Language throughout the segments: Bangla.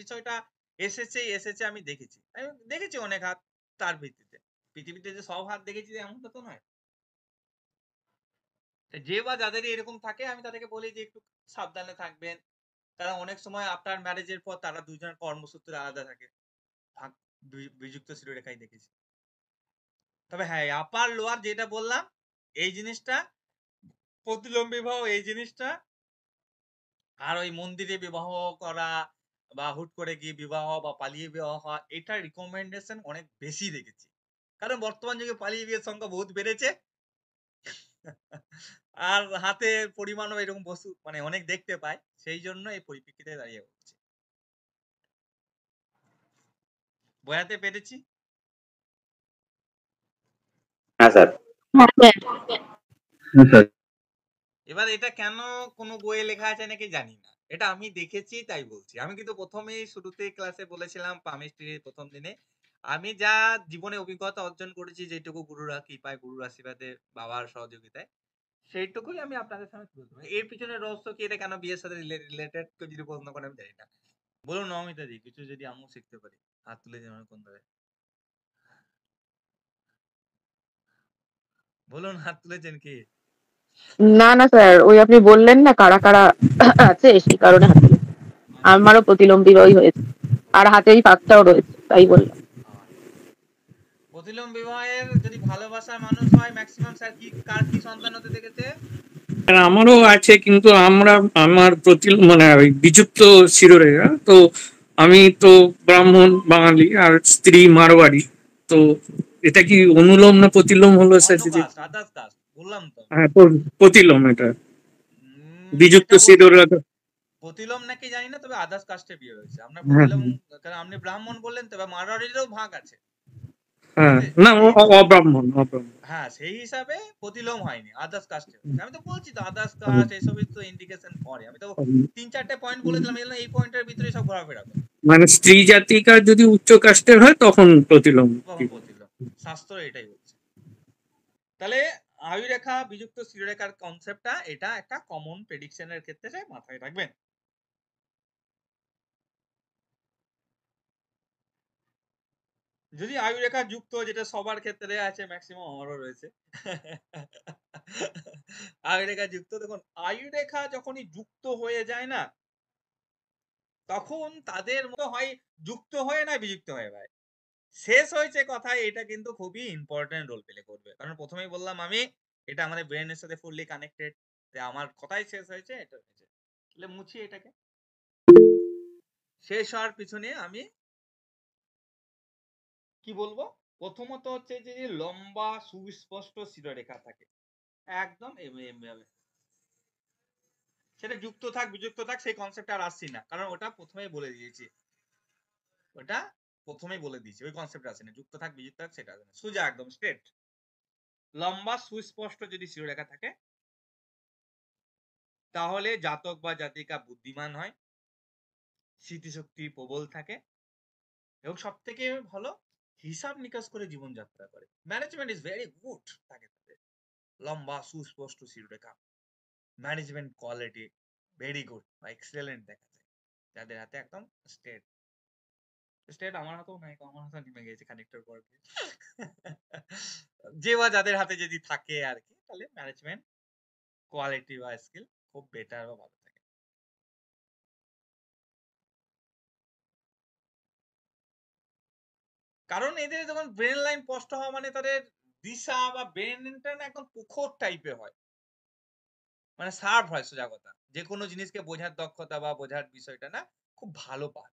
বিষয়টা এসেছে আমি দেখেছি। আমি দেখেছি অনেক হাত তার ভিত্তিতে। পৃথিবীতে যে সব হাত দেখেছি এমনটা তো নয়। যে বা যাদের এরকম থাকে আমি তাদেরকে বলি যে একটু সাবধানে থাকবেন। কারণ অনেক সময় আফটার ম্যারেজের পর তারা ২ জনের কর্মসূত্রে আলাদা থাকে। ভাগ বিযুক্ত শিরোরেখাই দেখেছি। তবে হ্যাঁ, আপার লোয়ার যেটা বললাম এই জিনিসটা, প্রতিলোম বিবাহ এই জিনিসটা, আর ওই মন্দিরে বিবাহ করা বা হুট করে গিয়ে বিবাহ বা পালিয়ে বিবাহ হওয়া, এটার রিকমেন্ডেশন অনেক বেশি দেখেছি। কারণ বর্তমান যুগে পালিয়ে বিয়ের সংখ্যা বহুত বেড়েছে। আর হাতের পরিমাণও এরকম বস্তু মানে অনেক দেখতে পায়। সেই জন্য এই পরিপ্রেক্ষিতে দাঁড়িয়ে বলছি। বোঝাতে পেরেছি? হ্যাঁ স্যার। হ্যাঁ স্যার। হ্যাঁ স্যার। এবার এটা কেন কোনো বইয়ে লেখা আছে নাকি জানি না। এটা আমি দেখেছি তাই বলছি। আমি কিন্তু ১ম এই শুরুতেই ক্লাসে বলেছিলাম পামিস্ট্রির ১ম দিনে, আমি যা জীবনে অভিজ্ঞতা অর্জন করেছি যেটুকু গুরুর কৃপায়, গুরুর আশীর্বাদে, বাবার সহযোগিতায়, সেইটুকুই আমি আপনাদের সামনে তুলে ধরবো। এর পিছনে রহস্য কি, এটা কেন বিয়ের সাথে রিলেটেড কেউ যদি প্রশ্ন করে আমি জানি না। বলুন নমিতাদি, কিছু যদি আমিও শিখতে পারি। হাত তুলে দিন অনেকক্ষণ ধরে। বলুন, হাত তুলেছেন কি? না না স্যার, ওই আপনি বললেন না কারা কারা আছে সেই কারণে হাত তুলেছি। আমারও প্রতিলোম বিবাহই হয়েছে, আর হাতে ওই ফাঁকটাও রয়েছে, তাই বললাম। প্রতিলোম বিবাহের যদি ভালোবাসার মানুষ হয় ম্যাক্সিমাম স্যার কি কার কি সন্তান হতে দেখেছে? আমারও আছে, কিন্তু আমার মানে ওই বিযুক্ত শিরোরেখা তো। আমি তো ব্রাহ্মণ বাঙালি, আর স্ত্রী মারোয়ারি। তো এটা কি অনুলোম না প্রতিলোম হলো স্যার? অন্য যদি কাস্ট, আদার্স কাস্ট বললাম তো। হ্যাঁ, প্রতিলোম এটা বিযুক্ত এটা বলতে শিরোরেখা। প্রতিলোম নাকি জানি না, তবে আদার্স কাস্টে বিয়ে হয়েছে আপনার হ্যাঁ প্রতিলোম। কারণ আপনি ব্রাহ্মণ বললেন, তবে মারোয়ারিরও ভাগ আছে। হ্যাঁ, না অব্রাহ্মণ অব্রাহ্মণ। হ্যাঁ, সেই হিসাবে প্রতিলোম হয়নি, আদার্স কাস্টে হয়েছে। আমি তো বলছি তো আদার্স কাস্ট এসবই তো ইন্ডিকেশন করে। আমি তো ৩-৪টে পয়েন্ট বলে দিলাম, এই পয়েন্টের ভিতরে সব ঘোরাফেরা করে। মানে স্ত্রী জাতিকা যদি উচ্চ কাস্টের হয় তখন প্রতিলোম। তখন প্রতিলোম, শাস্ত্র এটাই বলছে। তাহলে আয়ুরেখা বিযুক্ত শিরোরেখার কনসেপ্টটা, এটা একটা কমন প্রেডিকশনের ক্ষেত্রে মাথায় রাখবেন। যদি আয়ুরেখা যুক্ত, যেটা সবার ক্ষেত্রে আছে, ম্যাক্সিমাম আমারও রয়েছে। আয়ুরেখা যুক্ত, দেখুন আয়ুরেখা যখনই যুক্ত হয়ে যায় না, তখন তাদের মতো হয় যুক্ত হয়ে না বিযুক্ত হয়ে ভাই শেষ হয়েছে কথায়, এটা কিন্তু খুবই ইম্পর্টেন্ট রোল প্লে করবে। কারণ প্রথমেই বললাম আমি, এটা আমাদের ব্রেনের সাথে ফুললি কানেক্টেড। আমার কথাই শেষ হয়েছে, এটা হয়েছে। তাহলে মুছি এটাকে। শেষ হওয়ার পিছনে আমি কি বলবো, প্রথমত হচ্ছে যে লম্বা সুস্পষ্ট শিরোরেখা থাকে একদম এভাবে, সেটা যুক্ত থাক বিযুক্ত থাক সেই কনসেপ্ট আর আসছি না, কারণ ওটা প্রথমেই বলে দিয়েছি। ওই কনসেপ্ট আছে না, যুক্ত থাক বিযুক্ত থাক সেটা আছে না, সোজা একদম স্ট্রেট লম্বা সুস্পষ্ট যদি শিরোরেখা থাকে, তাহলে জাতক বা জাতিকা বুদ্ধিমান হয়, স্মৃতিশক্তি প্রবল থাকে, এবং সব থেকে ভালো হিসাব নিকাশ করে জীবনযাত্রা করে। ম্যানেজমেন্ট ইজ ভেরি গুড থাকে তাদের। লম্বা সুস্পষ্ট শিরোরেখা, ম্যানেজমেন্ট কোয়ালিটি ভেরি গুড বা এক্সেলেন্ট দেখা যায় যাদের হাতে একদম স্টেট। আমার হাতেও নাই, আমার হাতে নেমে গেছে খানিকটার পর। যে বা যাদের হাতে যদি থাকে আর কি, তাহলে ম্যানেজমেন্ট কোয়ালিটি বা স্কিল খুব বেটার বা ভালো থাকে। কারণ এদের যখন ব্রেন লাইন স্পষ্ট হওয়া মানে তাদের দিশা বা ব্রেনটা না একদম প্রখর টাইপের হয়, মানে শার্প হয়, সোজা কথা। যে কোনো জিনিসকে বোঝার দক্ষতা বা বোঝার বিষয়টা না খুব ভালো পায়।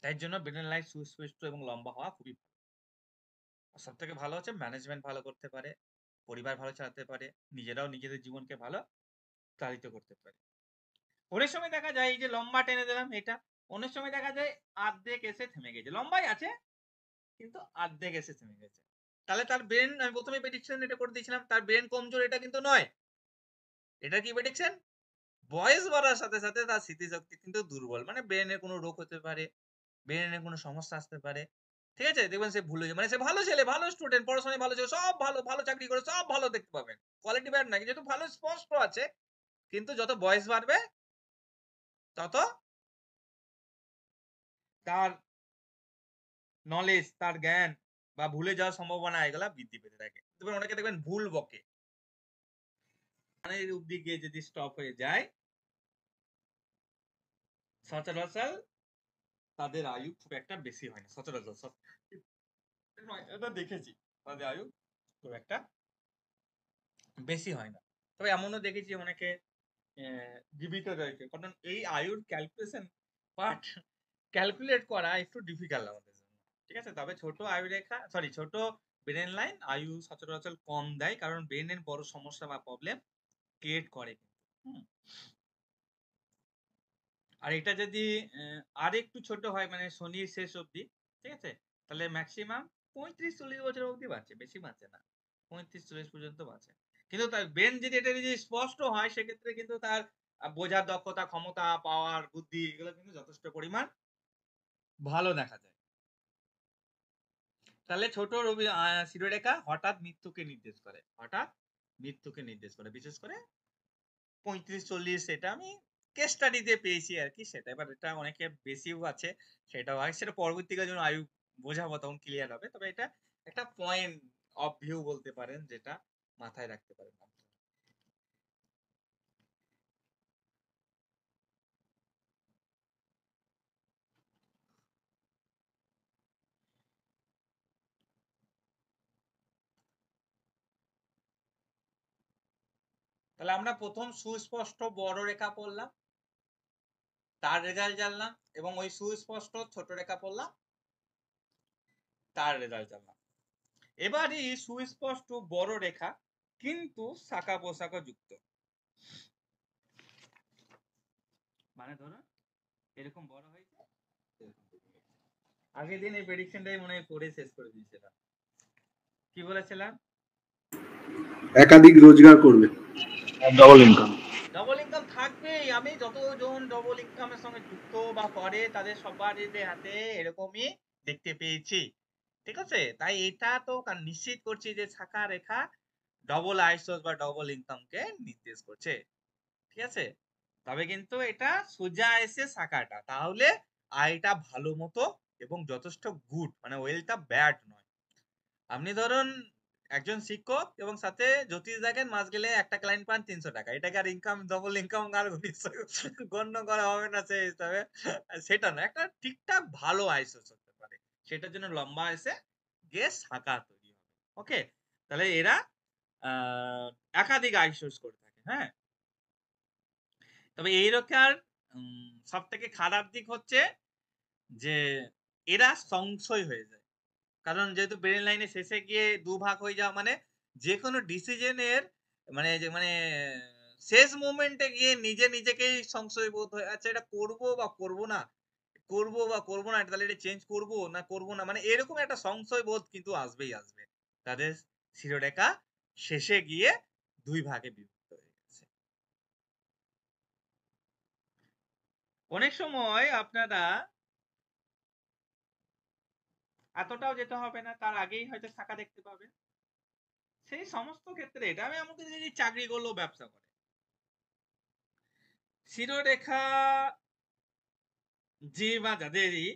তাই জন্য ব্রেন লাইন সুস্পষ্ট এবং লম্বা হওয়া খুবই ভালো। সব থেকে ভালো হচ্ছে ম্যানেজমেন্ট ভালো করতে পারে, পরিবার ভালো চালাতে পারে, নিজেরাও নিজেদের জীবনকে ভালো চালিত করতে পারে। অনেক সময় দেখা যায় এই যে লম্বা টেনে দিলাম এটা, অনেক সময় দেখা যায় আর্ধেক এসে থেমে গেছে, লম্বাই আছে কিন্তু আর্ধেক এসে থেমে গেছে। তাহলে তার ব্রেন, আমি প্রথমে প্রেডিকশন এটা করে দিয়েছিলাম, তার ব্রেন কমজোর, এটা কিন্তু নয়। এটা কি প্রেডিকশন? বয়স বাড়ার সাথে সাথে তার স্মৃতিশক্তি কিন্তু দুর্বল, মানে ব্রেনের কোনো রোগ হতে পারে, ব্রেনের কোনো সমস্যা আসতে পারে। ঠিক আছে, দেখবেন সে ভুলে যায়, মানে সে ভালো ছেলে, ভালো স্টুডেন্ট, পড়াশোনায় ভালো ছেলে, সব ভালো, ভালো চাকরি করে সব ভালো দেখতে পাবেন, কোয়ালিটি ব্যাড না, যেহেতু ভালো স্পষ্ট আছে, কিন্তু যত বয়স বাড়বে তত তার নলেজ, তার জ্ঞান বা ভুলে যাওয়ার সম্ভাবনা এগুলা বৃদ্ধি পেতে থাকে। তবে অনেকে দেখবেন ভুল বকে, মানে অব্দি গিয়ে যদি স্টপ হয়ে যায়, সচরাচর তাদের আয়ু খুব একটা বেশি হয় না। সচরাচর এটা দেখেছি, তাদের আয়ু খুব একটা বেশি হয় না। তবে এমনও দেখেছি অনেকে জীবিত রয়েছে, কারণ এই আয়ুর ক্যালকুলেশন পার্ট ক্যালকুলেট করা একটু ডিফিকাল্ট আমাদের জন্য, ঠিক আছে। তবে ছোট আয়ু রেখা, সরি, ছোট ব্রেন লাইন আয়ু সচরাচর কম দেয়, কারণ ব্রেনের বড় সমস্যা বা প্রবলেম ক্রিয়েট করে। আর এটা যদি আর একটু ছোট হয়, মানে শনির শেষ অবধি, ঠিক আছে, তাহলে ম্যাক্সিমাম 35-40 বছর অবধি বাঁচে, বেশি বাঁচে না, 35-40 পর্যন্ত বাঁচে। কিন্তু তার ব্রেন যদি এটা যদি স্পষ্ট হয়, সেক্ষেত্রে কিন্তু তার বোঝার দক্ষতা, ক্ষমতা, পাওয়ার, বুদ্ধি এগুলো কিন্তু যথেষ্ট পরিমাণ ভালো দেখা যায়। তাহলে ছোট শিরোরেখা হঠাৎ মৃত্যুকে নির্দেশ করে, হঠাৎ মৃত্যুকে নির্দেশ করে, বিশেষ করে 35-40, এটা আমি কেস স্টাডি দিয়ে পেয়েছি আর কি। সেটা এবার এটা অনেকে বেশিও আছে, সেটাও হয়, সেটা পরবর্তীকালে যখন আয়ু বোঝাবো তখন ক্লিয়ার হবে। তবে এটা একটা পয়েন্ট অফ ভিউ বলতে পারেন, যেটা মাথায় রাখতে পারেন। তাহলে আমরা প্রথম সুস্পষ্ট বড় রেখা পড়লাম, তার রেজাল্ট জানলাম, এবং ওই সুস্পষ্ট ছোট রেখা পড়লাম, তার রেজাল্ট জানলাম। এবারে সুস্পষ্ট বড় রেখা কিন্তু শাখা পোশাকা যুক্ত, মানে ধরো এরকম বড় হয়েছে। আগের দিন এই প্রেডিকশনটাই মনে হয় করে শেষ করে দিয়েছিলাম। কি বলেছিলাম? একাধিক রোজগার করবে, ডবল ইনকাম। ডবল ইনকাম থাকবেই। আমি যতজন ডবল ইনকামের সঙ্গে যুক্ত বা করে তাদের সবারই হাতে এরকমই দেখতে পেয়েছি, ঠিক আছে। তাই এটা তো নিশ্চিত করছি যে শাখা রেখা ডবল আয় সোর্স বা ডবল ইনকামকে নির্দেশ করছে, ঠিক আছে। তবে কিন্তু এটা সোজা এসে শাখাটা, তাহলে আয়টা ভালো মতো এবং যথেষ্ট গুড, মানে ওয়েলটা ব্যাড নয়। আপনি ধরুন একজন শিক্ষক এবং সাথে জ্যোতিষ দেখেন, মাস গেলে একটা ক্লায়েন্ট পান 300 টাকা, এটাকে আর ইনকাম, ডবল ইনকাম আর গণ্য করা হবে না সেই হিসাবে। সেটা না, একটা ঠিকঠাক ভালো আয় সোর্স হতে পারে, সেটার জন্য লম্বা এসে গিয়ে শাখা তৈরি হবে। ওকে, তাহলে এরা একাধিক আয় সোর্স করে থাকে। হ্যাঁ, তবে এই রক্ষার সব থেকে খারাপ দিক হচ্ছে যে এরা সংশয় হয়ে যায়, কারণ যেহেতু ব্রেন লাইনে শেষে গিয়ে দুভাগ হয়ে যাওয়া, মানে যে কোনো ডিসিশনের মানে শেষ মোমেন্টে গিয়ে নিজেকেই সংশয় বোধ হয়, আচ্ছা এটা করবো বা করবো না, করবো বা করবো না, তাহলে এটা চেঞ্জ করবো না করবো না, মানে এরকম একটা সংশয় বোধ কিন্তু আসবেই আসবে। তাদের শিরোরেখা শেষে গিয়ে দুই ভাগে বিভক্ত হয়ে গেছে। অনেক সময় আপনারা এতটাও যেতে হবে না, তার আগেই হয়তো শাখা দেখতে পাবেন। সেই সমস্ত ক্ষেত্রে এটা আমি আমাকে যদি চাকরি করলেও ব্যবসা করে, শিরোরেখা যে বা যাদেরই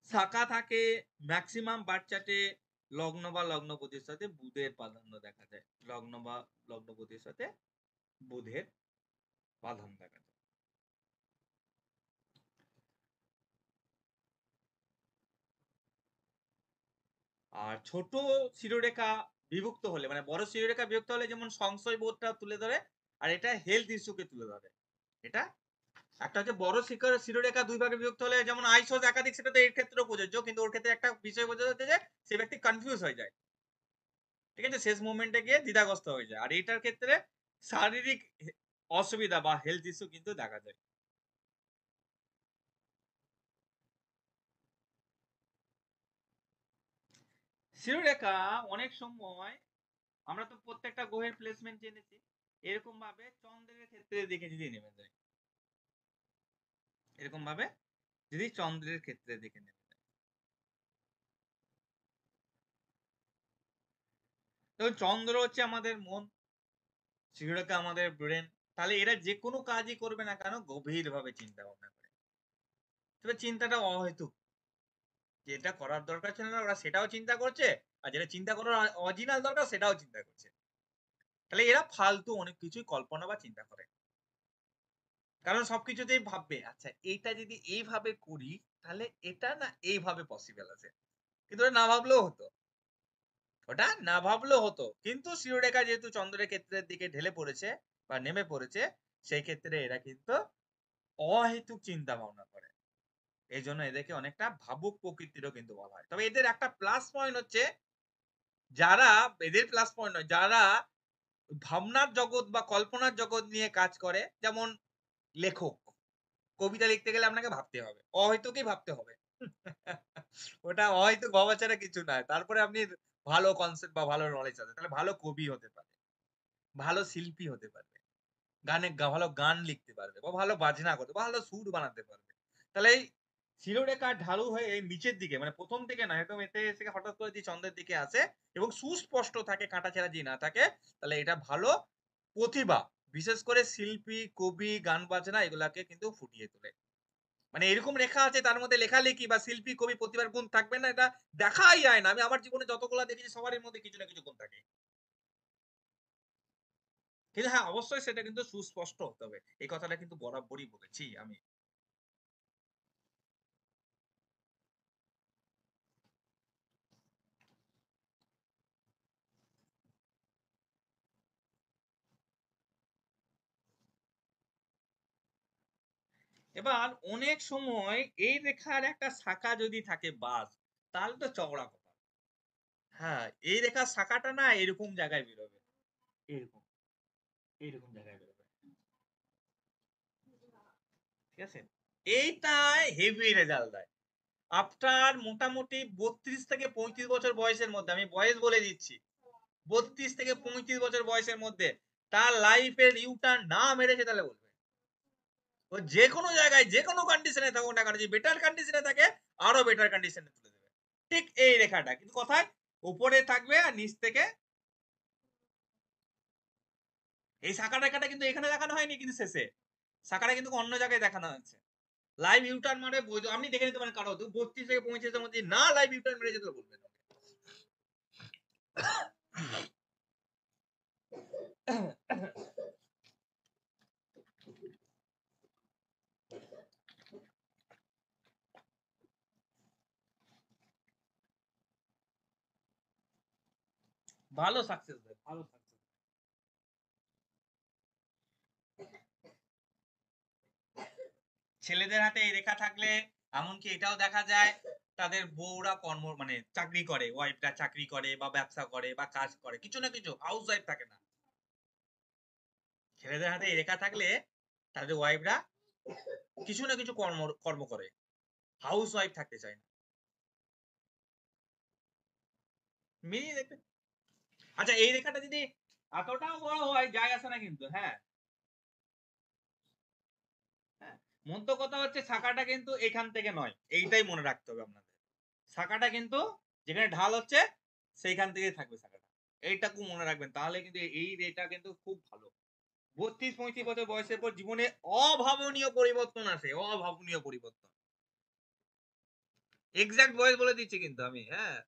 শাখা থাকে, ম্যাক্সিমাম বাচ্চাতে লগ্ন বা লগ্নপতির সাথে বুধের প্রাধান্য দেখা যায়, লগ্ন বা লগ্নপতির সাথে বুধের প্রাধান্য দেখা যায়। আর ছোট শিরোরেখা বিভক্ত হলে, মানে বড় শিরোরেখা বিভক্ত হলে যেমন সংশয় বোধটা তুলে ধরে, আর এটা হেলথ ইস্যুকে তুলে ধরে। এটা একটা হচ্ছে বড় শিরোরেখা দুই ভাগে বিভক্ত হলে যেমন আইসোস একাধিক, সেটা তো এর ক্ষেত্রেও প্রযোজ্য, কিন্তু ওর ক্ষেত্রে একটা বিষয় বোঝা যাচ্ছে যে সে ব্যক্তি কনফিউজ হয়ে যায়, ঠিক আছে, শেষ মোমেন্টে গিয়ে দ্বিধাগ্রস্ত হয়ে যায়। আর এটার ক্ষেত্রে শারীরিক অসুবিধা বা হেলথ ইস্যু কিন্তু দেখা যায়। শিরোরেখা অনেক সময় আমরা তো প্রত্যেকটা গ্রহের প্লেসমেন্ট জেনেছি, এরকম ভাবে চন্দ্রের ক্ষেত্রে দেখে যদি নেমে যায়, এরকম ভাবে যদি চন্দ্রের ক্ষেত্রে দেখে নেমে যায়, তো চন্দ্র হচ্ছে আমাদের মন, শিরোরেখা আমাদের ব্রেন, তাহলে এরা যে কোনো কাজই করবে না কেন গভীর ভাবে চিন্তা ভাবনা করে। তবে চিন্তাটা অহেতুক, যেটা করার দরকার ছিল না ওরা সেটাও চিন্তা করছে, আর যেটা চিন্তা করার অরিজিনাল দরকার সেটাও চিন্তা করছে। তাহলে এরা ফালতু অনেক কিছুই কল্পনা বা চিন্তা করে, কারণ সবকিছুতেই ভাববে আচ্ছা এইটা যদি এইভাবে করি তাহলে এটা না এইভাবে পসিবল আছে, কিন্তু ওটা না ভাবলেও হতো, ওটা না ভাবলেও হতো। কিন্তু শিরোরেখা যেহেতু চন্দ্রের ক্ষেত্রের দিকে ঢেলে পড়েছে বা নেমে পড়েছে, সেই ক্ষেত্রে এরা কিন্তু অহেতুক চিন্তা ভাবনা করে। এই জন্য এদেরকে অনেকটা ভাবুক প্রকৃতিরও কিন্তু বলা হয়। তবে এদের একটা প্লাস পয়েন্ট হচ্ছে, যারা এদের প্লাস পয়েন্ট নয়, যারা ভাবনার জগৎ বা কল্পনার জগৎ নিয়ে কাজ করে, যেমন লেখক, কবিতা লিখতে গেলে আপনাকে ভাবতে হবে, অহেতুকই ভাবতে হবে। ওটা অহেতুক ভাবা ছাড়া কিছু নয়। তারপরে আপনি ভালো কনসেপ্ট বা ভালো নলেজ আছে, তাহলে ভালো কবি হতে পারে, ভালো শিল্পী হতে পারবে, ভালো গান লিখতে পারবে, বা ভালো বাজনা করতে, ভালো সুর বানাতে পারবে। তাহলে এই শিরোরেখা ঢালু হয়ে এই নিচের দিকে, মানে প্রথম দিকে না, একদম এতে এসে হঠাৎ করে যে চন্দ্রের দিকে আসে এবং সুস্পষ্ট থাকে, কাঁটাছেঁড়া যে না থাকে, তাহলে এটা ভালো প্রতিভা, বিশেষ করে শিল্পী, কবি, গান বাজনা এগুলাকে কিন্তু ফুটিয়ে তোলে। মানে এরকম রেখা আছে তার মধ্যে লেখালেখি বা শিল্পী, কবি, প্রতিভার গুণ থাকবে না, এটা দেখাই যায় না। আমি আমার জীবনে যতগুলা দেখেছি সবারই মধ্যে কিছু না কিছু গুণ থাকে, কিন্তু হ্যাঁ অবশ্যই সেটা কিন্তু সুস্পষ্ট হতে হবে। এই কথাটা কিন্তু বরাবরই বলেছি আমি। এবার অনেক সময় এই রেখার একটা শাখা যদি থাকে বাস, তাহলে তো চওড়া কথা। হ্যাঁ, এই রেখার শাখাটা না এরকম জায়গায় বেরোবে, এরকম এইরকম জায়গায় বেরোবে, ঠিক আছে? এইটাই হেভি রেজাল্ট দেয় আফটার মোটামুটি 32 থেকে 35 বছর বয়সের মধ্যে। আমি বয়স বলে দিচ্ছি, 32 থেকে 35 বছর বয়সের মধ্যে তার লাইফের ইউটার্ন না মেরেছে, তাহলে বলবে ও যে কোনো জায়গায় যে কোনো কন্ডিশনে থাকুক না কেন, যে বেটার কন্ডিশনে থাকে আরো বেটার কন্ডিশনে তুলে দেবে। ঠিক এই রেখাটা কিন্তু কোথায় উপরে থাকবে আর নিচ থেকে এই শাখা রেখাটা কিন্তু এখানে দেখানো হয়নি, কিন্তু শেষে শাখাটা কিন্তু অন্য জায়গায় দেখানো হয়েছে। লাইভ ইউটার্ন মানে আপনি দেখে নিতে পারেন কারো 32 থেকে 35 এর মধ্যে না লাইভ ইউটার্ন মেরেছে তো বলবেন। ভালো সাকসেস দেয়, ভালো সাকসেস। ছেলেদের হাতে এই রেখা থাকলে এমনকি এটাও দেখা যায় তাদের বউরা মানে চাকরি করে, ওয়াইফরা চাকরি করে বা ব্যবসা করে বা কাজ করে, কিছু না কিছু, হাউস ওয়াইফ থাকে না। ছেলেদের হাতে এই রেখা থাকলে তাদের ওয়াইফরা কিছু না কিছু কর্ম করে, হাউস ওয়াইফ থাকতে চায় না। মিলিয়ে দেখতে। আচ্ছা এই রেখাটা যদি এতটাও বড় হয় যায় আসে না কিন্তু, হ্যাঁ হ্যাঁ, মধ্য কথা হচ্ছে শাখাটা কিন্তু এখান থেকে নয়, এইটাই মনে রাখতে হবে আপনাদের। শাখাটা কিন্তু যেখানে ঢাল হচ্ছে সেইখান থেকেই থাকবে শাখাটা, এইটাকে মনে রাখবেন। তাহলে কিন্তু এই রেটা কিন্তু খুব ভালো। 32-35 বছর বয়সের পর জীবনে অভাবনীয় পরিবর্তন আসে, অভাবনীয় পরিবর্তন। এক্সাক্ট বয়স বলে দিচ্ছি কিন্তু আমি, হ্যাঁ।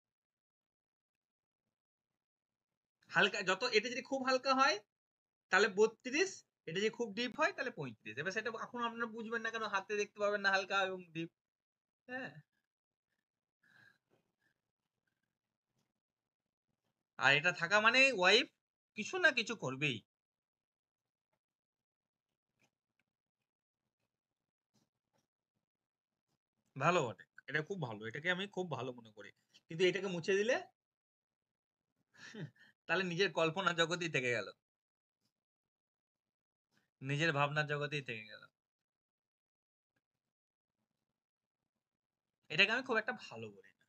হালকা যত, এটা যদি খুব হালকা হয় তাহলে 32, এটা যদি খুব ডিপ হয় তাহলে 35। এবার সেটা এখন আপনারা বুঝবেন না কেন, হাতে দেখতে পাবেন না হালকা এবং ডিপ, হ্যাঁ। আর এটা থাকা মানে ওয়াইফ কিছু না কিছু করবেই। ভালো বটে, এটা খুব ভালো, এটাকে আমি খুব ভালো মনে করি। কিন্তু এটাকে মুছে দিলে তাহলে নিজের কল্পনা জগতেই থেকে গেল, নিজের ভাবনার জগতেই থেকে গেল। এটাকে আমি খুব একটা ভালো বলি না।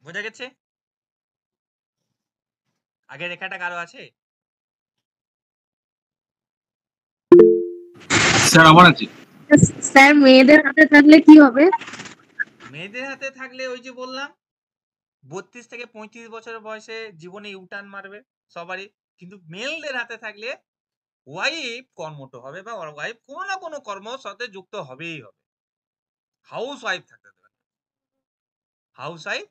বোঝা গেছে? আগের রেখাটা কারো আছে? স্যার আমার আছে। স্যার মেয়েদের হাতে থাকলে কি হবে? মেয়েদের হাতে থাকলে ওই যে বললাম 32 থেকে 35 বছর বয়সে জীবনে ইউটার্ন মারবে সবারই। কিন্তু মেলদের হাতে থাকলে ওয়াইফ কর্মঠ হবে বা ওয়াইফ কোনো না কোনো কর্মর সাথে যুক্ত হবেই হবে। হাউস ওয়াইফ থাকতে দেবে না। হাউস ওয়াইফ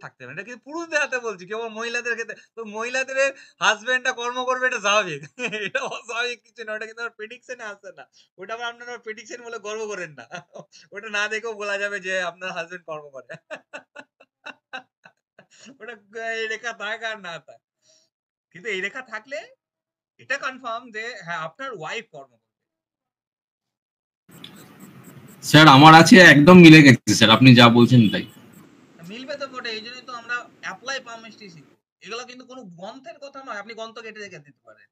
থাকতে হবে না। এটা কিন্তু পুরুষদের হাতে বলছি, কেবল মহিলাদের ক্ষেত্রে। তো মহিলাদের হাজবেন্ডটা কর্ম করবে, এটা স্বাভাবিক। এটা অস্বাভাবিক কিছু না। ওটা কিন্তু আমার প্রেডিকশনে আসে না। ওটা আবার আপনারা প্রেডিকশন বলে গর্ব করেন না। ওটা না দেখেও বলা যাবে যে আপনার হাজবেন্ড কর্ম করে। ওটা এই রেখা থাক আর না থাক। কিন্তু এই রেখা থাকলে এটা কনফার্ম যে হ্যাঁ আপনার ওয়াইফ কর্ম করবে। স্যার আমার আছে একদম মিলে গেছে স্যার, আপনি যা বলছেন তাই। মিলবে তো বটে, এই জন্যই তো আমরা অ্যাপ্লাই পামিস্ট্রি শিখি। এগুলো কিন্তু কোনো গ্রন্থের কথা নয়, আপনি গ্রন্থ কেটে রেখে দিতে পারেন,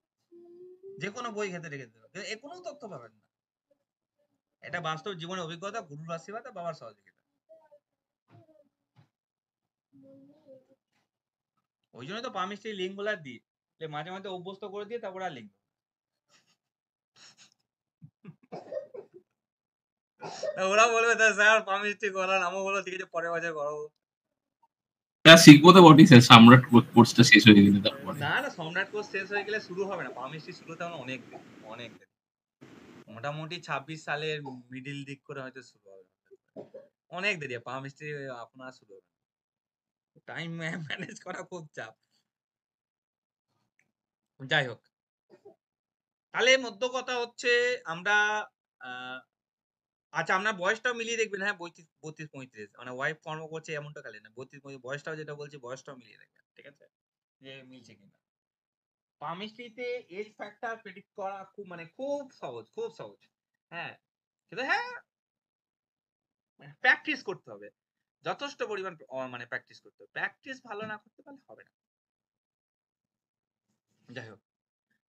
যে কোনো বই খেতে রেখে দিতে পারেন, এ কোনো তথ্য পাবেন না। এটা বাস্তব জীবনের অভিজ্ঞতা, গুরুর আশীর্বাদ আর বাবার সহযোগিতা। ওই জন্য তো পামিস্ট্রি লিঙ্ক গুলা দিই, মাঝে মাঝে অভ্যস্ত করে দিয়ে তারপর আর লিঙ্ক। ওরা বলবে স্যার পামিস্ট্রি করান, আমি বলবো ঠিক আছে পরের বছর করাবো। স্যার শিখবো তো বটেই স্যার, সম্রাট কোর্সটা শেষ হয়ে গেলে তারপরে। না না, সম্রাট কোর্স শেষ হয়ে গেলে শুরু হবে না, পামিস্ট্রি শুরু হতে হবে অনেক দেরি, অনেক দেরি। মোটামুটি 26 সালের মিডিল দিক করে হয়তো শুরু হবে, অনেক দেরি। পামিস্ট্রি আপনার শুরু হবে, টাইম ম্যানেজ করা খুব চাপ। যাই হোক, তাহলে মধ্য কথা হচ্ছে আমরা আচ্ছা আপনার বয়সটাও মিলিয়ে দেখবেন। হ্যাঁ 32-35, মানে ওয়াইফ কর্ম করছে এমনটা খালি না, 32-35 বয়সটাও যেটা বলছি বয়সটাও মিলিয়ে দেখবেন, ঠিক আছে, যে মিলছে কিনা। পামিস্ট্রিতে এজ ফ্যাক্টর প্রেডিক্ট করা খুব মানে খুব সহজ, খুব সহজ। হ্যাঁ কিন্তু হ্যাঁ প্র্যাকটিস করতে হবে, যথেষ্ট পরিমাণ মানে প্র্যাকটিস করতে হবে। প্র্যাকটিস ভালো না করতে পারলে হবে না। যাই হোক,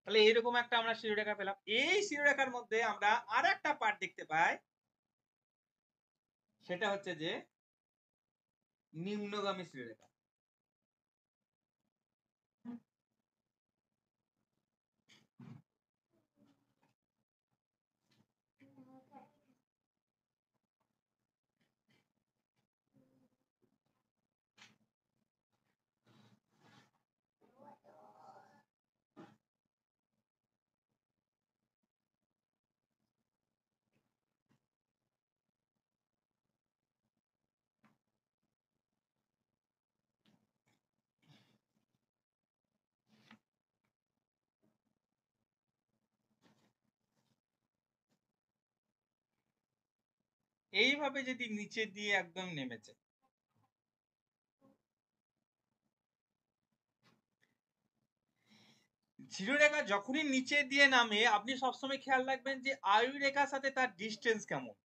তাহলে এইরকম একটা আমরা শিরোরেখা পেলাম। এই শিরোরেখার মধ্যে আমরা আর একটা পার্ট দেখতে পাই, সেটা হচ্ছে যে নিম্নগামী শিরোরেখা। এইভাবে যদি নিচে দিয়ে একদম নেমেছে, শিরোরেখা যখনই নিচে দিয়ে নামে আপনি সবসময় খেয়াল রাখবেন যে আয়ু রেখার সাথে তার ডিস্টেন্স কেমন।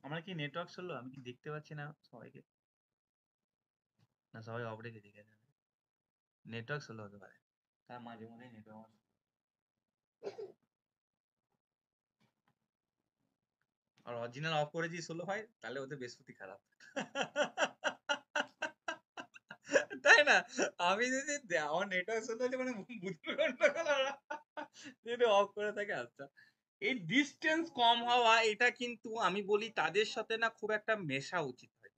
আমার কি নেটওয়ার্ক চললো? আমি কি দেখতে পাচ্ছি না সবাইকে? না সবাই অফ রেখে দেখে যাবে, নেটওয়ার্ক চললো হতে পারে, তার মাঝে মাঝে নেটওয়ার্ক। আর অরিজিনাল অফ করে দিয়ে চলো হয়, তাহলে ওদের বৃহস্পতি খারাপ। তাই না? আমি যদি আমার নেটওয়ার্ক চলতে হচ্ছে মানে বুদ্ধি গন্ডগোল, যদি অফ করে থাকে। আচ্ছা, এই ডিস্টেন্স কম হওয়া, এটা কিন্তু আমি বলি তাদের সাথে না খুব একটা মেশা উচিত হয়।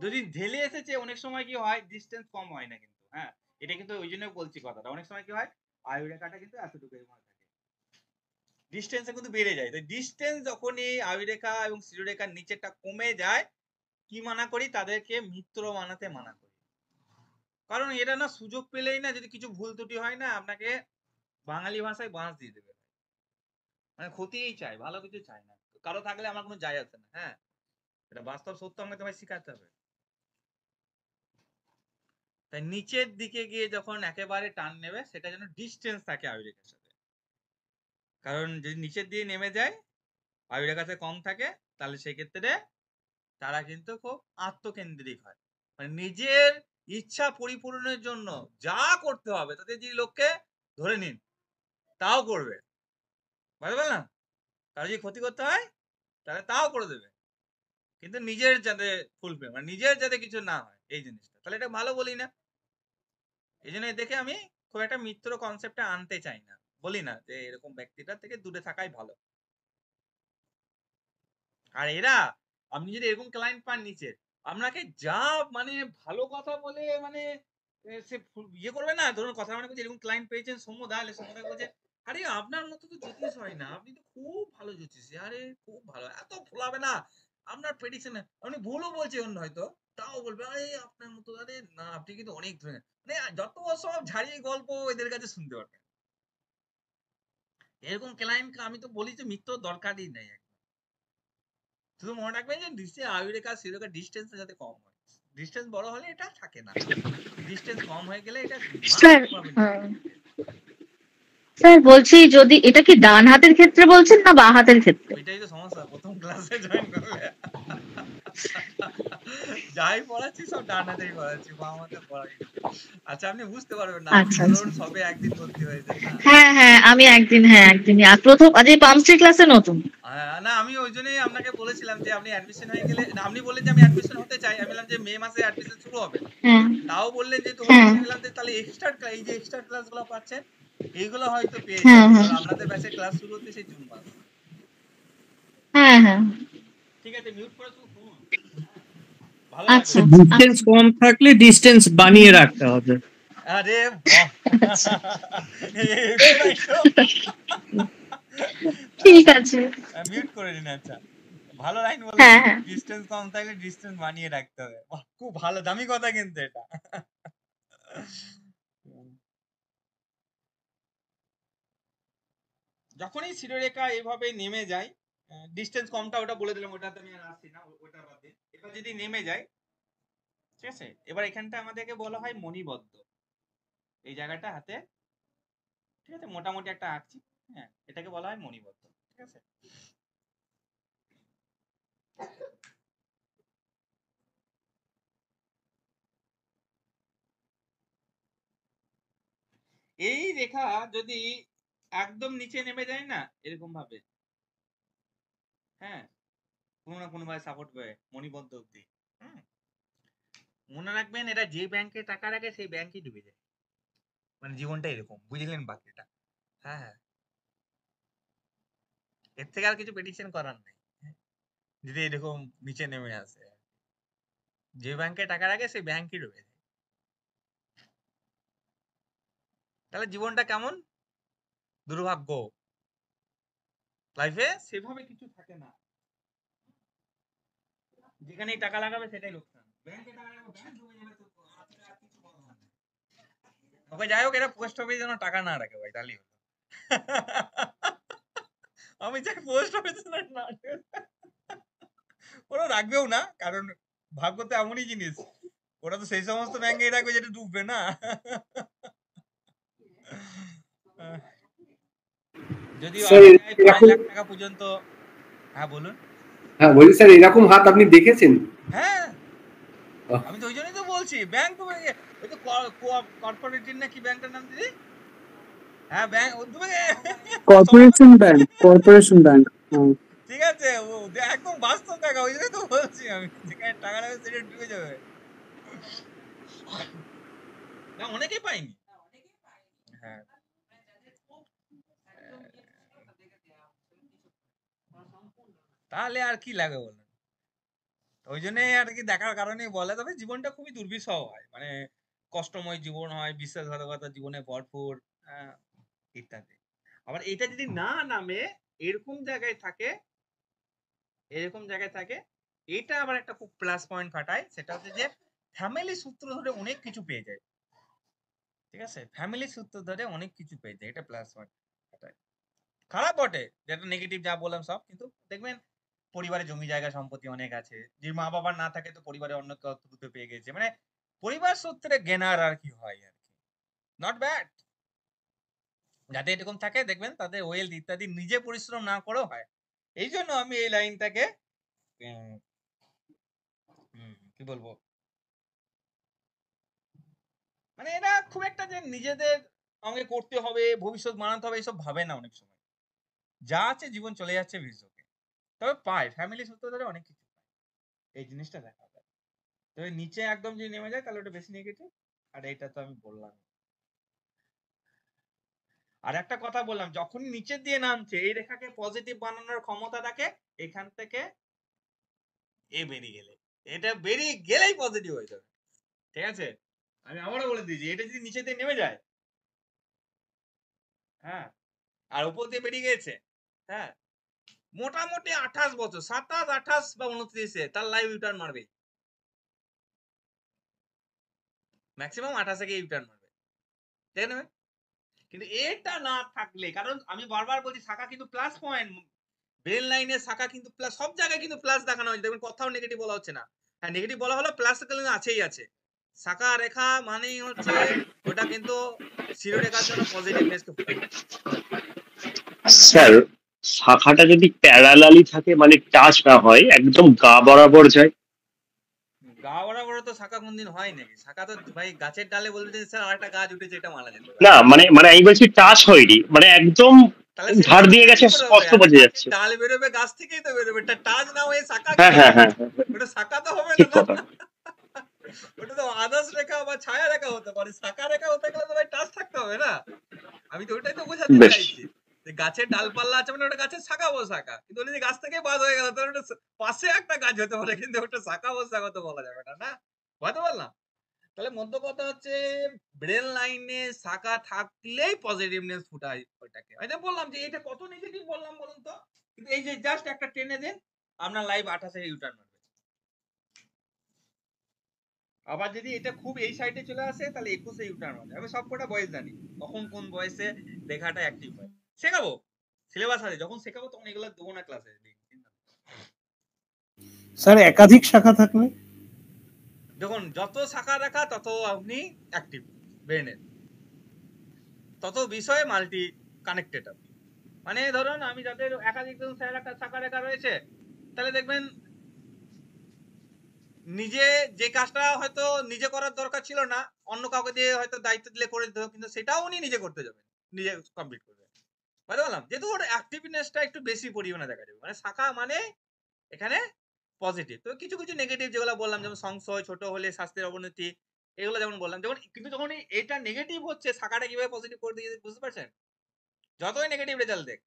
যদি ঢেলে এসেছে অনেক সময় কি হয়, ডিস্টেন্স কম হয় না কিন্তু। হ্যাঁ এটা কিন্তু ওই জন্য বলছি কথাটা, অনেক সময় কি হয় আয়ু রেখাটা কিন্তু এতটুকুই মনে থাকে, ডিস্টেন্সে কিন্তু বেড়ে যায়। তো ডিস্টেন্স যখনই আয়ু রেখা এবং শিরোরেখার নিচেটা কমে যায়, কি মানা করি, তাদেরকে মিত্র মানাতে মানা করি। কারণ এরা না সুযোগ পেলেই না, যদি কিছু ভুল ত্রুটি হয় না, আপনাকে বাঙালি ভাষায় বাঁশ দিয়ে দেবে, মানে ক্ষতিই চাই, ভালো কিছু চাই না। কারো থাকলে আমার কোনো যায় আসে না। হ্যাঁ এটা বাস্তব সত্য, আমাকে তোমায় শিখাতে হবে। তাই নিচের দিকে গিয়ে যখন একেবারে টান নেবে, সেটা যেন ডিস্টেন্স থাকে আয়ু রেখার সাথে। কারণ যদি নিচের দিয়ে নেমে যায়, আয়ু রেখার সাথে কম থাকে, তাহলে সেক্ষেত্রে তারা কিন্তু খুব আত্মকেন্দ্রিক হয়, মানে নিজের ইচ্ছা পরিপূরণের জন্য যা করতে হবে, তাদের যে লোককে ধরে নিন তাও করবে, বুঝতে পারলাম, কারো যদি ক্ষতি করতে হয় তাহলে তাও করে দেবে, কিন্তু নিজের যাতে ফুলফিল, মানে নিজের যাতে কিছু না হয় এই জিনিসটা, তাহলে এটা ভালো বলি না। এই জন্য দেখে আমি খুব একটা মিত্র কনসেপ্টটা আনতে চাই না, বলি না যে এরকম ব্যক্তিটার থেকে দূরে থাকাই ভালো। আর এরা, আপনি যদি এরকম ক্লায়েন্ট পান নিচে, আপনাকে যা মানে ভালো কথা বলে মানে সে ইয়ে করবে না, ধরুন কথা মানে বলছে এরকম ক্লায়েন্ট পেয়েছেন সৌম্যদা, হলে সৌম্যদা বলছে আরে আপনার মতো তো জ্যোতিষ হয় না, আপনি তো খুব ভালো জ্যোতিষী, আরে খুব ভালো, এত ফোলাবে না আপনার প্রেডিকশন, আপনি ভুলও বলছেন হয়তো, তাও বলবে আরে আপনার মতো, আরে না আপনি কিন্তু অনেক ধরে, মানে যত সব ঝাড়িয়ে গল্প এদের কাছে শুনতে পারবেন। এরকম ক্লায়েন্ট আমি তো বলি যে মিত্র দরকারই নেই, শুধু মনে রাখবেন যে নিচে আয়ুরেখা শিরোরেখা ডিস্টেন্স যাতে কম হয়, ডিস্টেন্স বড় হলে এটা থাকে না, ডিস্টেন্স কম হয়ে গেলে এটা স্যার মারাত্মকভাবে স্যার বলছি, যদি এটা কি ডান হাতের ক্ষেত্রে বলছেন না বাঁ হাতের ক্ষেত্রে? ওইটাই তো সমস্যা, প্রথম ক্লাসে জয়েন করলে যাই পড়াচ্ছি সব ডান হাতেই পড়াচ্ছি, বাম হাতে পড়াই না। আচ্ছা আপনি বুঝতে পারবেন না, আপনি আচ্ছা তো আচ্ছা। ধরুন সবে একদিন ভর্তি হয়েছেন না। হ্যাঁ হ্যাঁ, আমি একদিনই আর প্রথম আজ এই পাম্পস্ট্রি ক্লাসে নতুন। না আমি ওই জন্যই আপনাকে বলেছিলাম যে আপনি অ্যাডমিশন হয়ে গেলে, না আপনি বললেন যে আমি অ্যাডমিশন হতে চাই, আমি বললাম যে মে মাসে অ্যাডমিশন শুরু হবে, হ্যাঁ তাও বললেন যেহেতু হচ্ছে, হ্যাঁ আমি বললাম যে তাহলে এক্সট্রা এই যে এক্সট্রা ক্লাসগুলো পাচ্ছেন এইগুলো হয়তো পেয়ে হ্যাঁ যাবেন, হ্যাঁ কারণ আপনাদের ব্যাচে ক্লাস শুরু হচ্ছে সেই জুন মাস। হ্যাঁ হ্যাঁ। ঠিক আছে, মিউট করে শুনুন, ভালো আচ্ছা লাগবে। ডিস্টেন্স কম থাকলে ডিস্টেন্স বানিয়ে রাখতে হবে। আরে বাহ এরকম একদম ঠিক আছে। মিউট করে নিন। আচ্ছা ভালো লাইন হ্যাঁ বলেছেন, হ্যাঁ। ডিসটেন্স কম থাকলে ডিসটেন্স বানিয়ে রাখতে হবে, বাহ খুব ভালো দামি কথা কিন্তু এটা। যখনই শিরোরেখা এইভাবে নেমে যায়, ডিসটেন্স কমটা ওটা বলে দিলাম, ওটাতে আমি আর আসছি না, ওটা বাদ দিন। এবার যদি নেমে যায়, ঠিক আছে, এবার এখানটা আমাদেরকে বলা হয় মণিবদ্ধ, এই জায়গাটা হাতে, ঠিক আছে, মোটামুটি একটা আঁকছি, হ্যাঁ এটাকে বলা হয় মণিবদ্ধ, ঠিক আছে। এই রেখা যদি একদম নিচে নেমে যায় না এরকম ভাবে, হ্যাঁ কোনো না কোনো ভাবে সাপোর্ট করে মণিবদ্ধ অব্দি, মনে রাখবেন এটা যে ব্যাংকে টাকা রাখে সেই ব্যাংকই ডুবে যায়, মানে জীবনটা এরকম, বুঝলেন বাকিটা? হ্যাঁ হ্যাঁ, এর থেকে আর কিছু প্রেডিকশন করার নেই, যদি এরকম নিচে নেমে আসে, যে ব্যাংকে টাকা রাখে সেই ব্যাংকই ডুবে যায়। তাহলে জীবনটা কেমন দুর্ভাগ্য, লাইফে সেভাবে কিছু থাকে না, যেখানেই টাকা লাগাবে সেটাই লোকসান, ব্যাংকে টাকা লাগাবে ব্যাংক ডুবে যাবে, তো আর কিছু বলার নেই। ওকে যাই হোক, এটা পোস্ট অফিস যেন টাকা না রাখে ভাই, তাহলেই হলো। আমি চাই পোস্ট অফিস না রাখে, ওরা রাখবেও না, কারণ ভাগ্য তো এমনই জিনিস, ওরা তো সেই সমস্ত ব্যাংকেই রাখবে যেটা ডুববে না। যদি স্যার আনা যায় 5 এরকম, লাখ টাকা পর্যন্ত। হ্যাঁ বলুন। হ্যাঁ বলছি স্যার এরকম হাত আপনি দেখেছেন? হ্যাঁ আমি তো ওই জন্যই তো বলছি ব্যাংক, ওই তো কর্পোরেটিভ না কি ব্যাংকটার নাম দিদি, হ্যাঁ ব্যাংক কর্পোরেশন ব্যাংক। ঠিক আছে, ও একদম বাস্তব টাকা, ওই জন্যই তো বলছি আমি, যেখানে টাকা লাগবে সেটা ডুবে যাবে, না অনেকেই পাইনি। হ্যাঁ তাহলে আর কি লাগে বলুন, ওই জন্যই আর কি দেখার কারণে বলে, তবে জীবনটা খুবই দুর্বিষহ হয়, মানে কষ্টময় জীবন হয়, বিশ্বাসঘাতকতা জীবনে ভরপুর, ইত্যাদি। আবার এটা যদি না নামে এরকম জায়গায় থাকে, এরকম জায়গায় থাকে, এটা আবার একটা খুব প্লাস পয়েন্ট ফাটায়, সেটা হচ্ছে যে ফ্যামিলি সূত্র ধরে অনেক কিছু পেয়ে যায়, ঠিক আছে, ফ্যামিলি সূত্র ধরে অনেক কিছু পেয়ে যায়, এটা প্লাস পয়েন্ট ফাটায়। খারাপ বটে, যেটা নেগেটিভ যা বললাম সব, কিন্তু দেখবেন পরিবারে জমি জায়গা সম্পত্তি অনেক আছে, যে মা বাবার না থাকে তো পরিবারে অন্য কেউ পেয়ে গেছে, মানে পরিবার সূত্রে গেনার আর কি হয় আর কি, নট ব্যাড। যাতে এরকম থাকে দেখবেন তাদের ওয়েলথ ইত্যাদি নিজে পরিশ্রম না করেও হয়, এই জন্য আমি এই লাইনটাকে কি বলবো, মানে এটা খুব একটা যে নিজেদের আমাকে করতে হবে, ভবিষ্যৎ বানাতে হবে, এইসব ভাবে না অনেক সময়, যা আছে জীবন চলে যাচ্ছে ভীষণকে, তবে পায় ফ্যামিলি সূত্র ধরে অনেক কিছু পায়, এই জিনিসটা দেখা যায়। তবে নিচে একদম যদি নেমে যায় তাহলে ওটা বেশি নেগেটিভ, আর এটা তো আমি বললাম। আর একটা কথা বললাম, যখন নিচের দিয়ে নামছে এই রেখাকে পজিটিভ বানানোর ক্ষমতা রাখে, এখান থেকে এ বেরিয়ে গেলে এটা বেরিয়ে গেলেই পজিটিভ হয়ে যাবে, ঠিক আছে? আমি আবারও বলে দিয়েছি, এটা যদি নিচে দিয়ে নেমে যায়, হ্যাঁ, আর উপর দিয়ে বেরিয়ে গেছে, হ্যাঁ, মোটামুটি 28 বছর, 27, 28 বা 29-এ তার লাইভ ইউটার্ন মারবে, ম্যাক্সিমাম 28 থেকে ইউটার্ন মারবে, ঠিক আছে? কিন্তু এটা না থাকলে, কারণ আমি বারবার বলছি শাখা কিন্তু প্লাস পয়েন্ট, ব্রেন লাইনে শাখা কিন্তু প্লাস, সব জায়গায় কিন্তু প্লাস দেখানো হয়েছে, দেখবেন কোথাও নেগেটিভ বলা হচ্ছে না। হ্যাঁ, নেগেটিভ বলা হলো, প্লাস কিন্তু আছেই আছে। শাখা রেখা মানেই হচ্ছে ওটা কিন্তু শিরোরেখার জন্য পজিটিভনেসকে ফোটায়। স্যার শাখাটা যদি প্যারালালি থাকে মানে টাচ না হয় একদম গা বরাবর যায়, গা বরাবর তো শাখা কোনদিন হয় নাকি? শাখা তো ভাই গাছের ডালে বলতে যে স্যার আরেকটা গাছ উঠেছে, এটা মারা যেতে পারে। না মানে মানে আমি বলছি টাচ হয়নি, মানে একদম তাহলে সেটা ধার দিয়ে শাখা গেছে, কি করে হবে? স্পষ্ট একটা বোঝা গাছের যাচ্ছে। ডাল বেরোবে, গাছ থেকেই তো বেরোবে, এটা টাচ না হয়ে শাখা কি হ্যাঁ করে হ্যাঁ হবে? হ্যাঁ, ওটা শাখা তো হবে ঠিক না। কথা। ওটা তো আদার্স রেখা বা ছায়া রেখা হতে পারে, শাখা রেখা হতে গেলে তো ভাই টাচ থাকতে হবে না? আমি তো ওইটাই তো বোঝাতে বেশ, চাইছি, যে গাছের ডালপাল্লা আছে মানে ওটা গাছের শাখা ও শাখা, কিন্তু ওটা যদি গাছ থেকে বাদ হয়ে গেল তাহলে ওটা পাশে একটা গাছ হতে পারে, কিন্তু ওটা শাখা ও শাখা তো বলা যাবে না, না? বুঝতে পারলাম? তাহলে মধ্য কথা হচ্ছে ব্রেন লাইনে শাখা থাকলেই পজিটিভনেস ফুটায় ওইটাকে। আমি তো বললাম যে এটা কত নেগেটিভ বললাম বলুন তো, কিন্তু এই যে জাস্ট একটা টেনে দেন, আপনার লাইভ 28-এ ইউটার্ন মারবে। আবার যদি এটা খুব এই সাইডে চলে আসে তাহলে 21-এ ইউটার্ন মারবে। আমি সবকটা বয়স জানি, কখন কোন বয়সে রেখাটা অ্যাক্টিভ হয়। শেখাবো, সিলেবাস আছে, যখন শেখাবো তখন এগুলো দেবো না ক্লাসে। স্যার একাধিক শাখা থাকলে? দেখুন, যত শাখা রাখা তত আপনি অ্যাক্টিভ ব্রেনের, তত বিষয়ে মাল্টি কানেক্টেড আপনি। মানে ধরুন আমি যাদের একাধিক শাখা রেখা রয়েছে, তাহলে দেখবেন নিজে যে কাজটা হয়তো নিজে করার দরকার ছিল না, অন্য কাউকে দিয়ে হয়তো দায়িত্ব দিলে করে দিত, কিন্তু সেটাও উনি নিজে করতে যাবেন, নিজে কমপ্লিট করবে। বুঝতে পারলাম? যেহেতু ওর অ্যাক্টিভনেসটা একটু বেশি পরিমাণে দেখা যাবে, মানে শাখা মানে এখানে পজিটিভ। তো কিছু কিছু নেগেটিভ যেগুলো বললাম, যেমন সংশয়, ছোট হলে স্বাস্থ্যের অবনতি, এগুলো যেমন বললাম, যেমন কিন্তু যখন এটা নেগেটিভ হচ্ছে, শাখাটা কিভাবে পজিটিভ করে দিয়ে বুঝতে পারছেন? যতই নেগেটিভ রেজাল্ট দেখ,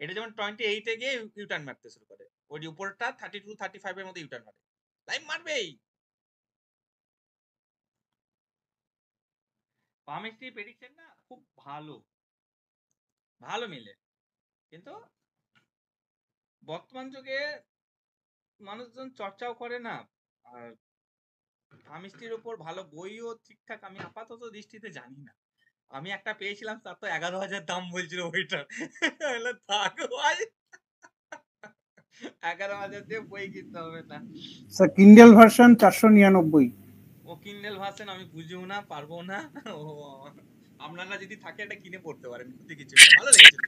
এটা যেমন 28-এ গিয়ে ইউটার্ন মারতে শুরু করে, ওই উপরটা 32, 35-এর মধ্যে ইউটার্ন মারে, লাইভ মারবেই। পামিস্ট্রি প্রেডিকশন না খুব ভালো, ভালো মিলে, কিন্তু বর্তমান যুগে মানুষজন চর্চাও করে না, আর পামিস্ট্রির উপর ভালো বইও ঠিকঠাক আমি আপাতত দৃষ্টিতে জানি না। আমি একটা পেয়েছিলাম, তার তো 11,000 দাম বলছিল বইটা। থাক ভাই, 11,000 দিয়ে বই কিনতে হবে না। Sir Kindle version 499। ও কিন্ডেল ভার্সন আমি বুঝিও না, পারবো না। ও আপনারা যদি থাকে এটা কিনে পড়তে পারেন, ক্ষতি কিছু না, ভালো লেগেছে।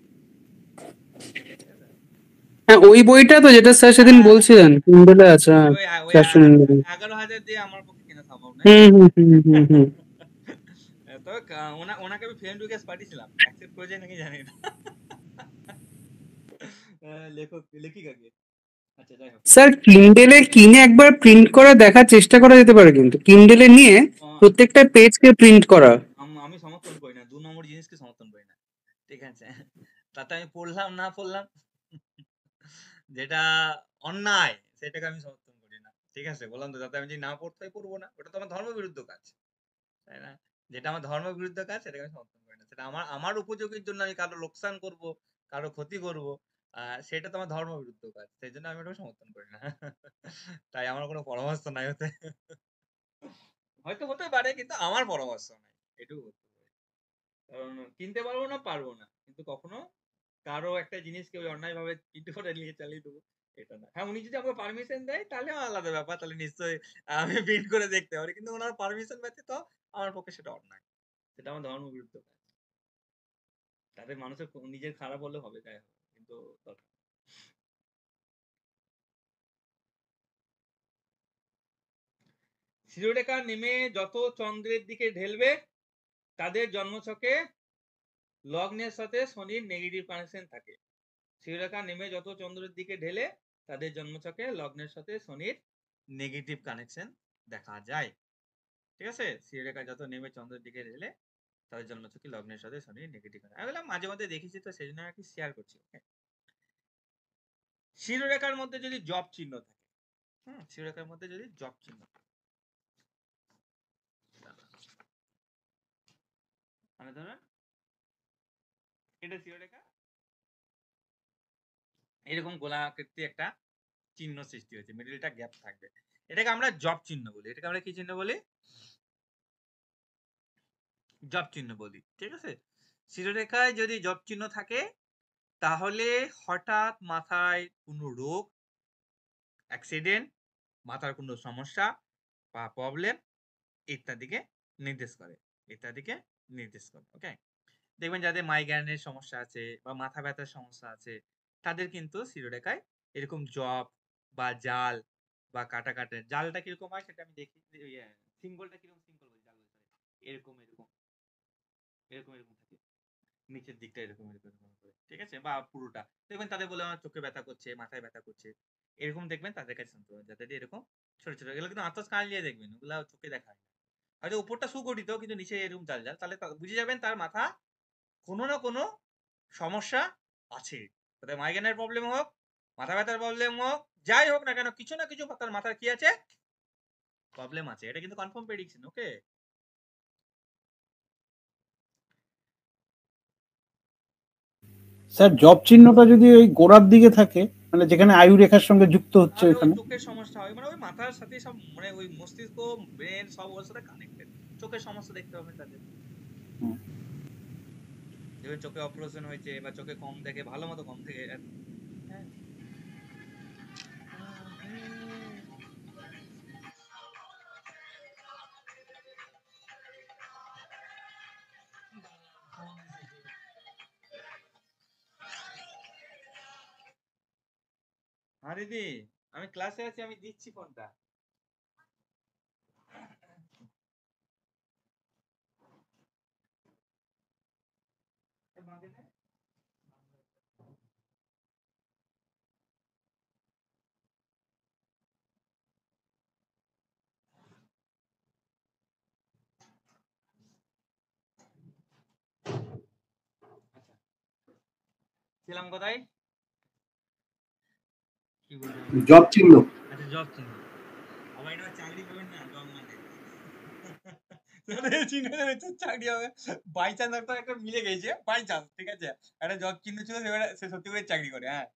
হ্যাঁ ওই বইটা তো যেটা স্যার সেদিন বলছিলেন কিন্ডেলে আছে। ওই 11,000 দিয়ে আমার পক্ষে কেনা সম্ভব নয়। তো ওনাকে আমি ফ্রেন্ড রিকোয়েস্ট পাঠিয়েছিলাম, অ্যাকসেপ্ট করেছে নাকি জানি না। লেখিকাকে। আচ্ছা যাই হোক, স্যার কিন্ডেলে কিনে একবার প্রিন্ট করা দেখার চেষ্টা করা যেতে পারে, কিন্তু কিন্ডেলে নিয়ে প্রত্যেকটা পেজকে প্রিন্ট করা। আমি সমর্থন করি না, 2 নম্বর জিনিসকে সমর্থন করি না, ঠিক আছে? তাতে আমি পড়লাম না পড়লাম, যেটা অন্যায় সেটাকে আমি সমর্থন করি না, ঠিক আছে? বললাম তো, যাতে আমি যদি না পড়তে হয় পড়বো না, ওটা তো আমার ধর্ম বিরুদ্ধ কাজ, তাই না? যেটা আমার ধর্ম বিরুদ্ধ কাজ সেটাকে আমি সমর্থন করি না। সেটা আমার আমার উপযোগীর জন্য আমি কারো লোকসান করব, কারো ক্ষতি করব, সেটা তো আমার ধর্ম বিরুদ্ধ কাজ, সেই জন্য আমি ওটাকে সমর্থন করি না। তাই আমার কোনো পরামর্শ নাই হতে, হয়তো হতে পারে কিন্তু আমার পরামর্শ নাই, এটুকু বলতে পারি। কারণ কিনতে পারবো না, পারবো না, কিন্তু কখনো কারো একটা জিনিসকে ওই অন্যায় ভাবে প্রিন্ট করে নিয়ে চালিয়ে দেবো, এটা না। হ্যাঁ, উনি যদি আমাকে পারমিশন দেয় তাহলে আলাদা ব্যাপার, তাহলে নিশ্চয়ই আমি প্রিন্ট করে দেখতে পারি, কিন্তু ওনার পারমিশন ব্যতীত আমার পক্ষে সেটা অন্যায়, সেটা আমার ধর্ম বিরুদ্ধ কাজ। তাদের মানুষের নিজের খারাপ হলে হবে, যাই হবে, কিন্তু দরকার। শিরোরেখা নেমে যত চন্দ্রের দিকে ঢেলবে, তাদের জন্মছকে লগ্নের সাথে শনির নেগেটিভ কানেকশন থাকে। শিরোরেখা নেমে যত চন্দ্রের দিকে ঢেলে, তাদের জন্মছকে লগ্নের সাথে শনির নেগেটিভ কানেকশন দেখা যায়, ঠিক আছে? শিরোরেখা যত নেমে চন্দ্রের দিকে ঢেলে, তাদের জন্মছকে লগ্নের সাথে শনির নেগেটিভ কানেকশন, আমি বললাম মাঝে মধ্যে দেখেছি তো সেই জন্য আর কি শেয়ার করছি। শিরোরেখার মধ্যে যদি জব চিহ্ন থাকে, শিরোরেখার মধ্যে যদি জব চিহ্ন, মানে ধরেন এটা শিরোরেখা, এরকম গোলাকৃতি একটা চিহ্ন সৃষ্টি হয়েছে, মিডলটা গ্যাপ থাকবে, এটাকে আমরা জব চিহ্ন বলি। এটাকে আমরা কি চিহ্ন বলি? জব চিহ্ন বলি। ঠিক আছে, শিরোরেখায় যদি জব চিহ্ন থাকে তাহলে হঠাৎ মাথায় কোনো রোগ, অ্যাক্সিডেন্ট, মাথার কোনো সমস্যা বা প্রবলেম ইত্যাদিকে নির্দেশ করে, ইত্যাদিকে নির্দেশ করে। ওকে, দেখবেন যাদের মাইগ্রেনের সমস্যা আছে বা মাথা ব্যথার সমস্যা আছে তাদের কিন্তু শিরোরেখায় এরকম জব বা জাল বা কাটা কাটের, জালটা কিরকম হয় সেটা আমি দেখি, সিম্বলটা কিরকম, সিম্বল বলি, জাল বলতে এরকম এরকম এরকম এরকম থাকে, নিচের দিকটা এরকম এরকম এরকম করে, ঠিক আছে, বা পুরোটা দেখবেন তাদের বলে আমার চোখে ব্যথা করছে, মাথায় ব্যথা করছে, এরকম দেখবেন তাদের কাছে শুনতে হবে, যাদের এরকম ছোট ছোট, এগুলো কিন্তু আতস কান দিয়ে দেখবেন, ওগুলা চোখে দেখা হয় না, হয়তো উপরটা সুগঠিত কিন্তু নিচে এরকম জাল জাল, তাহলে বুঝে যাবেন তার মাথা কোনো না কোনো সমস্যা আছে, তাদের মাইগ্রেনের প্রবলেম হোক, মাথা ব্যথার প্রবলেম হোক, যাই হোক না কেন কিছু না কিছু তার মাথার কি আছে, প্রবলেম আছে। এটা কিন্তু কনফার্ম প্রেডিকশন। ওকে, স্যার জব চিহ্নটা যদি ওই গোড়ার দিকে থাকে, মানে যেখানে আয়ু রেখার সঙ্গে যুক্ত হচ্ছে তাহলে ওই এখানে, চোখের সমস্যা হয়, মানে ওই মাথার সাথে সব, মানে ওই মস্তিষ্ক, ব্রেন সব ওর সাথে কানেক্টেড, চোখের সমস্যা দেখতে পাবেন তাদের। হুম। যেমন চোখে অপারেশন হয়েছে বা চোখে কম দেখে, ভালো মতো কম দেখে, হ্যাঁ। হ্যাঁ দিদি, আমি ক্লাসে আছি, আমি দিচ্ছি ফোনটা। ছিলাম কোথায়, কি বললাম? জব চিহ্ন। আচ্ছা, জব চিহ্ন। আবার এটা চাকরি পাবেন না, জব মানে চাকরি হবে বাই চান্স, একটা মিলে গেছে বাই চান্স, ঠিক আছে, একটা জব চিহ্ন ছিল, সে সত্যি করে চাকরি করে। হ্যাঁ,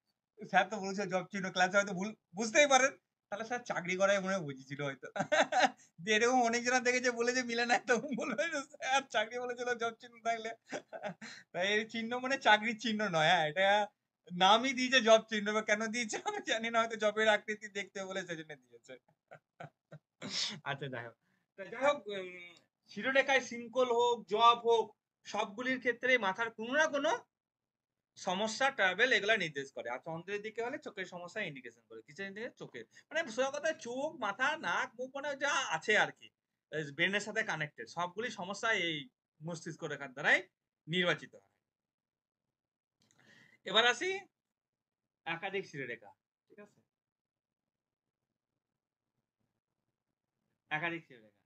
স্যার তো বলছে জব চিহ্ন, ক্লাসে হয়তো ভুল বুঝতেই পারেন, তাহলে স্যার চাকরি করাই মনে হয় বুঝেছিল হয়তো। এরকম অনেকজনা দেখেছে, বলেছে মিলে না, তখন বলবে স্যার চাকরি বলেছিল জব চিহ্ন থাকলে। তাই এই চিহ্ন মানে চাকরির চিহ্ন নয়, হ্যাঁ, এটা নামই দিয়েছে জব চিহ্ন, বা কেন দিয়েছে আমি জানি না, হয়তো জবের আকৃতি দেখতে বলে সেজন্য দিয়েছে। আচ্ছা, যাই হোক, যাই হোক, শিরোরেখায় সিঙ্কল হোক, জব হোক, সবগুলির ক্ষেত্রে মাথার কোনো না কোনো সমস্যা, ট্রাভেল, এগুলা নির্দেশ করে। আর চন্দ্রের দিকে হলে চোখের সমস্যা ইন্ডিকেশন করে, কিসের দিকে? চোখের, মানে সোজা কথা চোখ, মাথা, নাক, মুখ, মানে যা আছে আর কি ব্রেনের সাথে কানেক্টেড, সবগুলি সমস্যা এই মস্তিষ্ক রেখার দ্বারাই নির্বাচিত হয়। এবার আসি একাধিক শিরোরেখা। ঠিক আছে, একাধিক শিরোরেখা,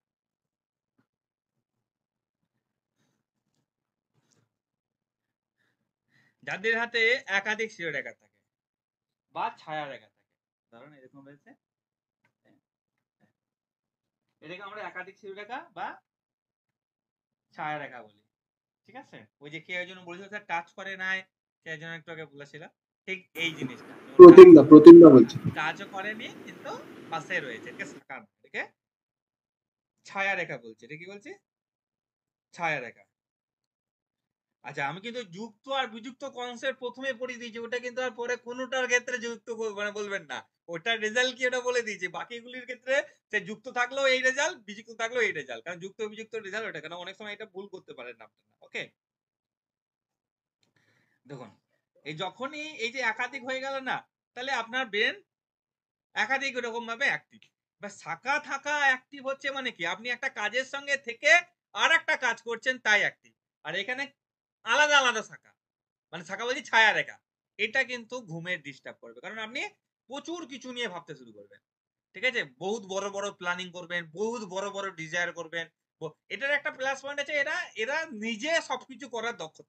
যাদের হাতে একাধিক শিরোরেখা থাকে বা ছায়া রেখা থাকে, ধরুন এরকম রয়েছে, এটাকে আমরা একাধিক শিরোরেখা বা ছায়া রেখা বলি। ঠিক আছে, ওই যে কে একজন বলেছিল স্যার টাচ করে নাই, কে একজন একটু আগে বলেছিল, ঠিক এই জিনিসটা, প্রতিমদা বলছে। কাজও করেনি কিন্তু পাশে রয়েছে, এটাকে শাখা, এটাকে ছায়া রেখা বলছে। এটা কি বলছে? ছায়া রেখা। আচ্ছা, আমি কিন্তু যুক্ত আর বিযুক্ত কনসেপ্ট প্রথমে পড়িয়ে দিয়েছি, ওটা কিন্তু আর পরে কোনোটার ক্ষেত্রে যুক্ত মানে বলবেন না, ওটার রেজাল্ট কি ওটা বলে দিয়েছি, বাকিগুলির ক্ষেত্রে সে যুক্ত থাকলেও এই রেজাল্ট, বিযুক্ত থাকলেও এই রেজাল্ট, কারণ যুক্ত বিযুক্ত রেজাল্ট ওটা, কারণ অনেক সময় এটা ভুল করতে পারেন আপনারা। ওকে, দেখুন, এই যখনই এই যে একাধিক হয়ে গেল না, তাহলে আপনার ব্রেন একাধিক রকম ভাবে অ্যাক্টিভ, বা শাখা থাকা অ্যাক্টিভ হচ্ছে মানে কি, আপনি একটা কাজের সঙ্গে থেকে আর একটা কাজ করছেন তাই অ্যাক্টিভ, আর এখানে আলাদা আলাদা শাখা, মানে শাখা বলছি ছায়া রেখা, এটা কিন্তু ঘুমের ডিস্টার্ব করবে, কারণ আপনি প্রচুর কিছু নিয়ে ভাবতে শুরু করবেন। ঠিক আছে, বহুত বড় বড় প্ল্যানিং করবেন, বহুত বড় বড় ডিজায়ার করবেন। এটার একটা প্লাস পয়েন্ট আছে, এরা নিজে সবকিছু করার দক্ষতা